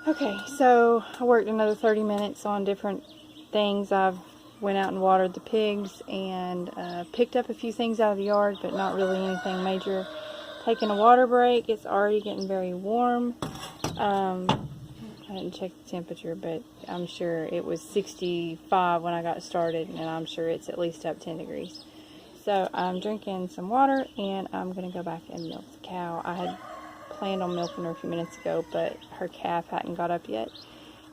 Okay, so I worked another 30 minutes on different things. I've went out and watered the pigs and picked up a few things out of the yard, but not really anything major. Taking a water break. It's already getting very warm. I didn't check the temperature, but I'm sure it was 65 when I got started, and I'm sure it's at least up 10 degrees. So I'm drinking some water, and I'm going to go back and milk the cow. I had planned on milking her a few minutes ago, but her calf hadn't got up yet.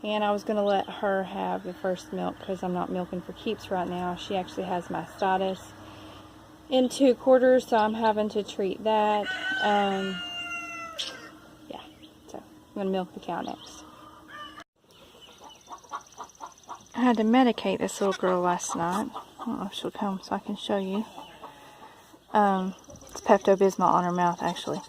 And I was going to let her have the first milk because I'm not milking for keeps right now. She actually has mastitis in 2 quarters, so I'm having to treat that. Yeah, so I'm going to milk the cow next. I had to medicate this little girl last night. I don't know if she'll come so I can show you. It's Pepto-Bismol on her mouth, actually.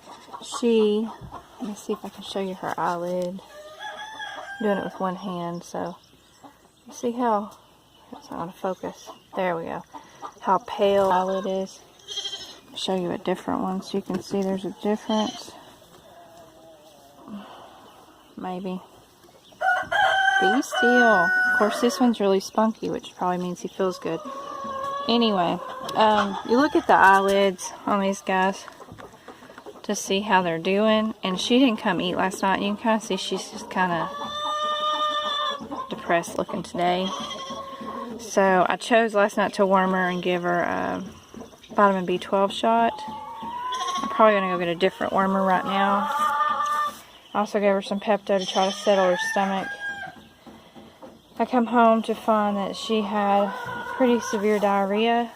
Let me see if I can show you her eyelid. I'm doing it with one hand, so you see how, it's not going to focus. There we go. How pale eyelid is. I'll show you a different one so you can see there's a difference. Maybe. Be still. Of course, this one's really spunky, which probably means he feels good. Anyway, you look at the eyelids on these guys to see how they're doing. And she didn't come eat last night. You can kind of see she's just kind of depressed looking today. So I chose last night to warm her and give her a vitamin B12 shot. I'm probably going to go get a different wormer right now. I also gave her some Pepto to try to settle her stomach. I come home to find that she had pretty severe diarrhea.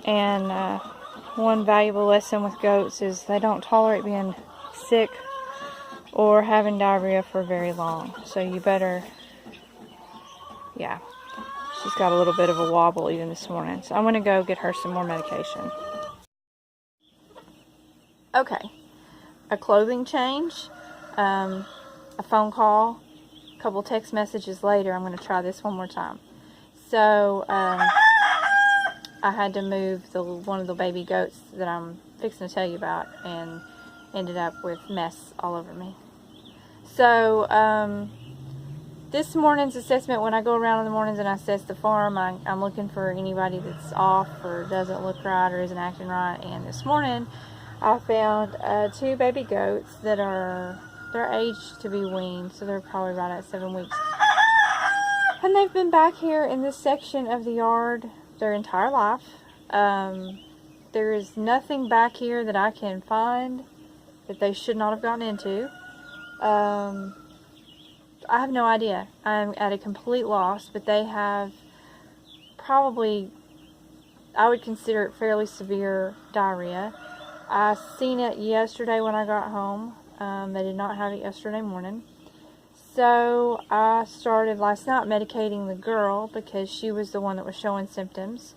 And one valuable lesson with goats is they don't tolerate being sick or having diarrhea for very long. So you better, yeah. She's got a little bit of a wobble even this morning. So I'm going to go get her some more medication. Okay. A clothing change. A phone call. A couple text messages later. I'm going to try this one more time. So, I had to move one of the baby goats that I'm fixing to tell you about, and ended up with mess all over me. So, this morning's assessment, when I go around in the mornings and I assess the farm, I'm looking for anybody that's off or doesn't look right or isn't acting right. And this morning, I found 2 baby goats that they're aged to be weaned, so they're probably right at 7 weeks. And they've been back here in this section of the yard their entire life. There is nothing back here that I can find that they should not have gotten into. I have no idea. I'm at a complete loss, but they have probably, I would consider it fairly severe diarrhea. I seen it yesterday when I got home. They did not have it yesterday morning. So I started last night medicating the girl because she was the one that was showing symptoms.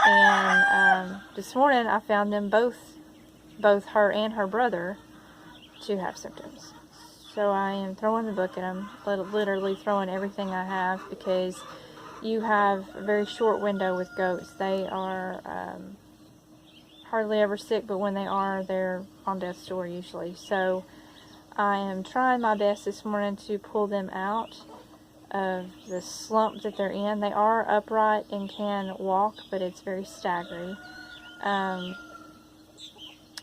And this morning I found them both her and her brother, to have symptoms. So I am throwing the book at them, literally throwing everything I have, because you have a very short window with goats. They are hardly ever sick, but when they are, they're on death's door usually. So I am trying my best this morning to pull them out of the slump that they're in. They are upright and can walk, but it's very staggery.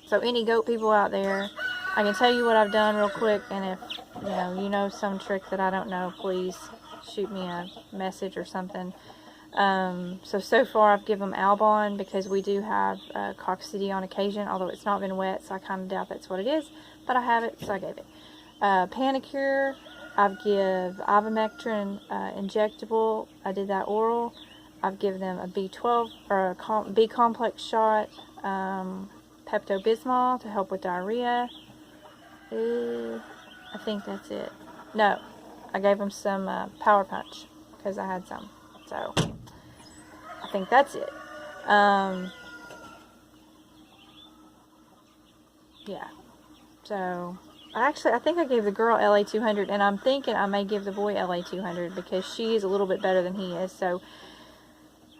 So any goat people out there, I can tell you what I've done real quick, and if you know some trick that I don't know, please shoot me a message or something. So far I've given them Albon, because we do have coccidity on occasion, although it's not been wet, so I kind of doubt that's what it is, but I have it, so I gave it. Panicure, I've give ivermectin injectable. I did that oral. I've given them a B12 or a B complex shot, Pepto-Bismol to help with diarrhea. I think that's it. No, I gave them some Power Punch because I had some. So I think that's it. Yeah. So I think I gave the girl LA200, and I'm thinking I may give the boy LA200 because she is a little bit better than he is. So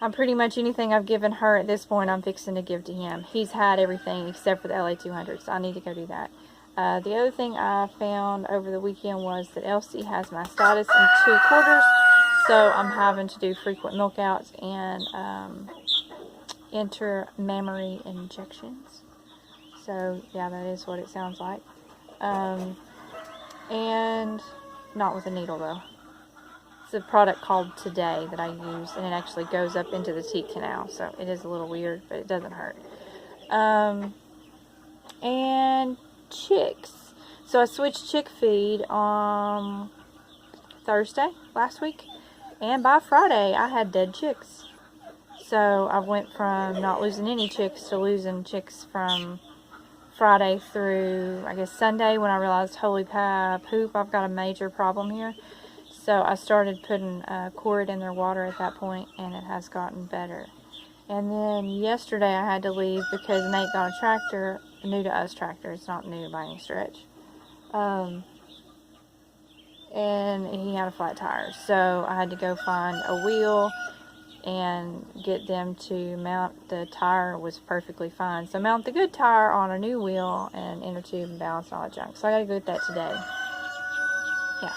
I'm pretty much anything I've given her at this point, I'm fixing to give to him. He's had everything except for the LA200, so I need to go do that. The other thing I found over the weekend was that Elsie has mastitis in 2 quarters, so I'm having to do frequent milk outs and intermammary injections. So yeah, that is what it sounds like. And not with a needle though. It's a product called Today that I use, and it actually goes up into the teat canal, so it is a little weird, but it doesn't hurt. And chicks. So I switched chick feed on Thursday last week, and by Friday I had dead chicks. So I went from not losing any chicks to losing chicks from Friday through, I guess, Sunday, when I realized, holy poop, I've got a major problem here. So I started putting cord in their water at that point, and it has gotten better. And then yesterday I had to leave because Nate got a tractor, a new to us tractor. It's not new by any stretch. And he had a flat tire. So I had to go find a wheel and get them to mount. The tire was perfectly fine. So mount the good tire on a new wheel and inner tube and balance and all that junk. So I got to go get that today. Yeah.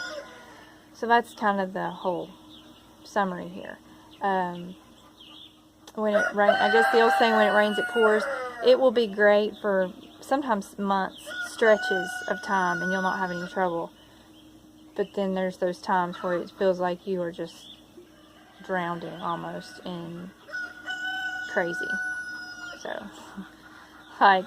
So that's kind of the whole summary here. When it rains, I guess the old saying, when it rains it pours. It will be great for sometimes months, stretches of time, and you'll not have any trouble. But then there's those times where it feels like you are just drowning almost in crazy. So, like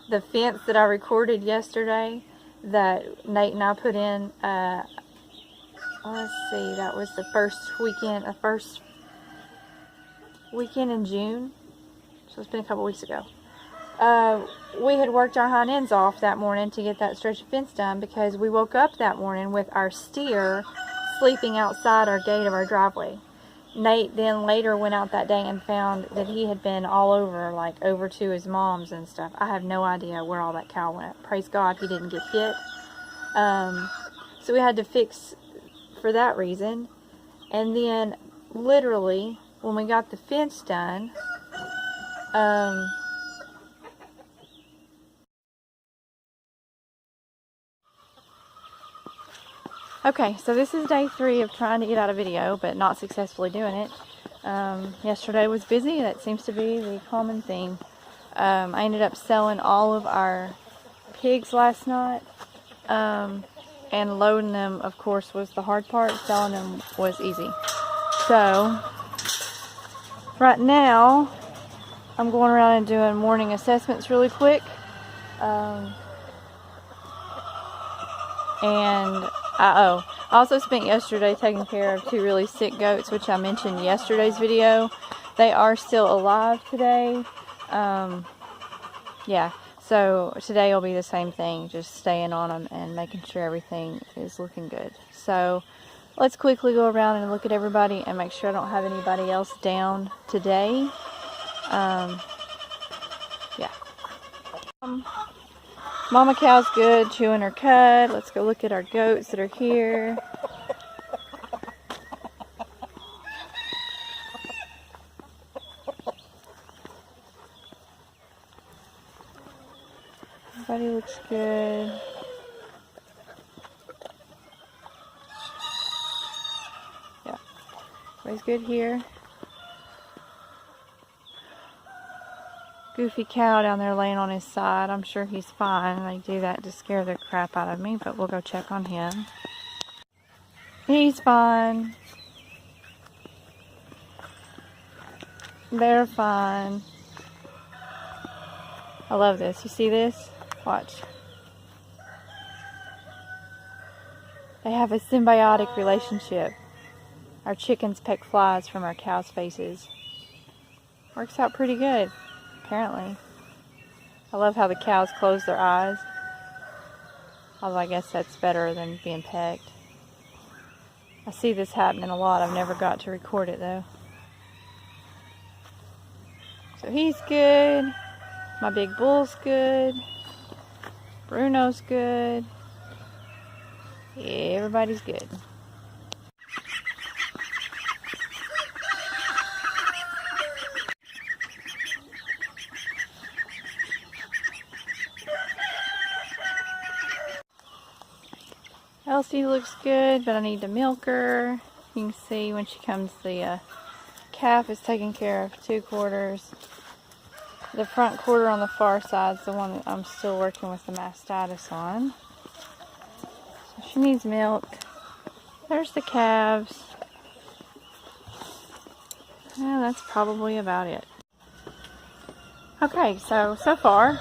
the fence that I recorded yesterday that Nate and I put in, let's see, that was the first weekend in June, so it's been a couple weeks ago. We had worked our hind ends off that morning to get that stretch of fence done because we woke up that morning with our steer sleeping outside our gate of our driveway. Nate then later went out that day and found that he had been all over, like over to his mom's and stuff. I have no idea where all that cow went. Praise God he didn't get hit. So we had to fix for that reason. And then literally when we got the fence done, okay, so this is day 3 of trying to get out a video, but not successfully doing it. Yesterday was busy. That seems to be the common theme. I ended up selling all of our pigs last night, and loading them, of course, was the hard part. Selling them was easy. So, right now, I'm going around and doing morning assessments really quick. And I also spent yesterday taking care of 2 really sick goats, which I mentioned in yesterday's video. They are still alive today. Yeah, so today will be the same thing, just staying on them and making sure everything is looking good. So let's quickly go around and look at everybody and make sure I don't have anybody else down today. Yeah. Mama cow's good, chewing her cud. Let's go look at our goats that are here. Everybody looks good. Yeah, everybody's good here. Goofy cow down there laying on his side. I'm sure he's fine. They do that to scare the crap out of me, but we'll go check on him. He's fine. They're fine. I love this. You see this? Watch. They have a symbiotic relationship. Our chickens peck flies from our cows' faces. Works out pretty good, apparently. I love how the cows close their eyes. Although I guess that's better than being pecked. I see this happening a lot. I've never got to record it though. So he's good. My big bull's good. Bruno's good. Yeah, everybody's good. Elsie looks good, but I need to milk her. You can see when she comes, the calf is taken care of, 2 quarters. The front quarter on the far side is the one that I'm still working with the mastitis on. So she needs milked. There's the calves. Yeah, that's probably about it. Okay, so far,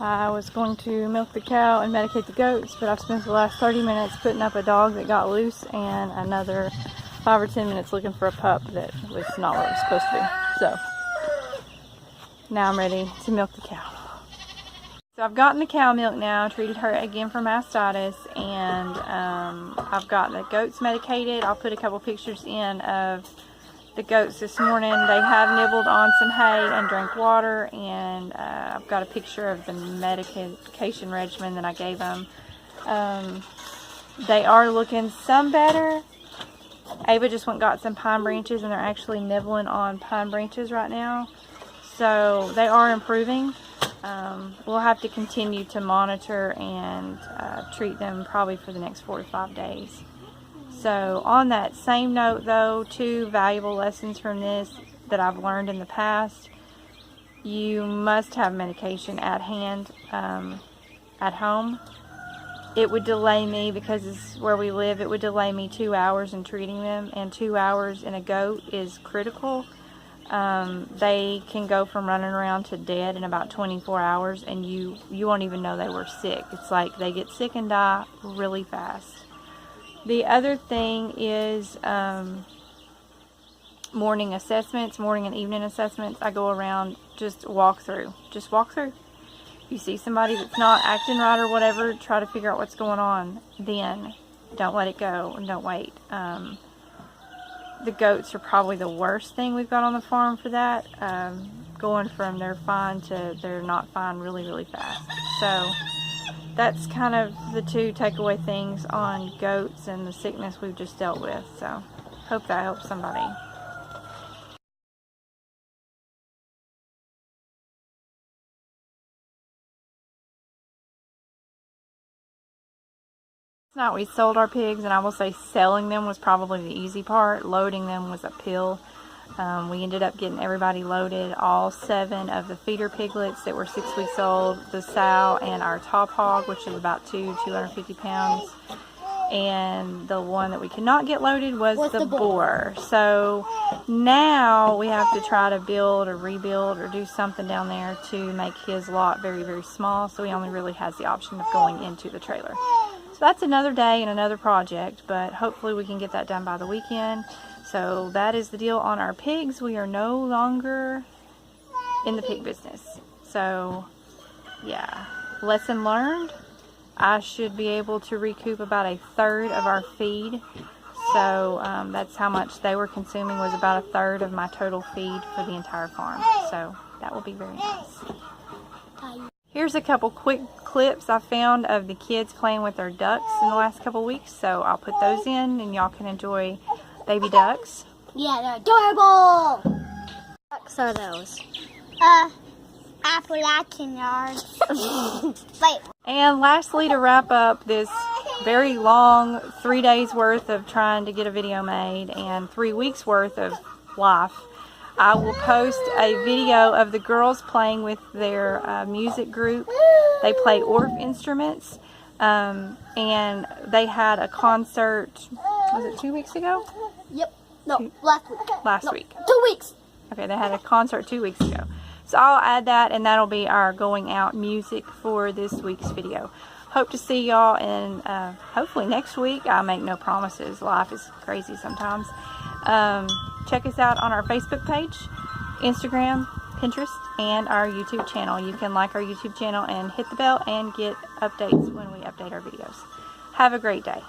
I was going to milk the cow and medicate the goats, but I've spent the last 30 minutes putting up a dog that got loose and another 5 or 10 minutes looking for a pup that was not where it was supposed to be. So, now I'm ready to milk the cow. So I've gotten the cow milk now, treated her again for mastitis, and I've gotten the goats medicated. I'll put a couple pictures in of the goats this morning. They have nibbled on some hay and drank water, and I've got a picture of the medication regimen that I gave them. They are looking some better. Ava just went and got some pine branches, and they're actually nibbling on pine branches right now. So they are improving. We'll have to continue to monitor and treat them probably for the next 4 to 5 days. So on that same note though, 2 valuable lessons from this that I've learned in the past. You must have medication at hand at home. It would delay me, because it's where we live, it would delay me 2 hours in treating them, and 2 hours in a goat is critical. They can go from running around to dead in about 24 hours, and you won't even know they were sick. It's like they get sick and die really fast. The other thing is morning assessments, morning and evening assessments. I go around, just walk through. You see somebody that's not acting right or whatever, try to figure out what's going on. Then don't let it go and don't wait. The goats are probably the worst thing we've got on the farm for that. Going from they're fine to they're not fine really, really fast. So that's kind of the 2 takeaway things on goats and the sickness we've just dealt with. So hope that helps somebody. Last night we sold our pigs, and I will say selling them was probably the easy part. Loading them was a pill. We ended up getting everybody loaded, all 7 of the feeder piglets that were 6 weeks old, the sow, and our top hog, which is about 250 pounds. And the one that we could not get loaded was the boar. So now we have to try to build or rebuild or do something down there to make his lot very, very small, so he only really has the option of going into the trailer. So that's another day and another project, but hopefully we can get that done by the weekend. So that is the deal on our pigs. We are no longer in the pig business. So yeah, lesson learned. I should be able to recoup about 1/3 of our feed. So that's how much they were consuming, was about 1/3 of my total feed for the entire farm. So that will be very nice. Here's a couple quick clips I found of the kids playing with their ducks in the last couple weeks. So I'll put those in, and y'all can enjoy baby ducks. Yeah, they're adorable. Ducks are those? Appalachian yards. Wait. And lastly, to wrap up this very long 3 days worth of trying to get a video made and 3 weeks worth of life, I will post a video of the girls playing with their music group. They play Orff instruments, and they had a concert, was it 2 weeks ago? Yep. No, last week. Last week. 2 weeks. Okay, they had a concert 2 weeks ago. So I'll add that, and that'll be our going out music for this week's video. Hope to see y'all in hopefully next week. I make no promises. Life is crazy sometimes. Check us out on our Facebook page, Instagram, Pinterest, and our YouTube channel. You can like our YouTube channel and hit the bell and get updates when we update our videos. Have a great day.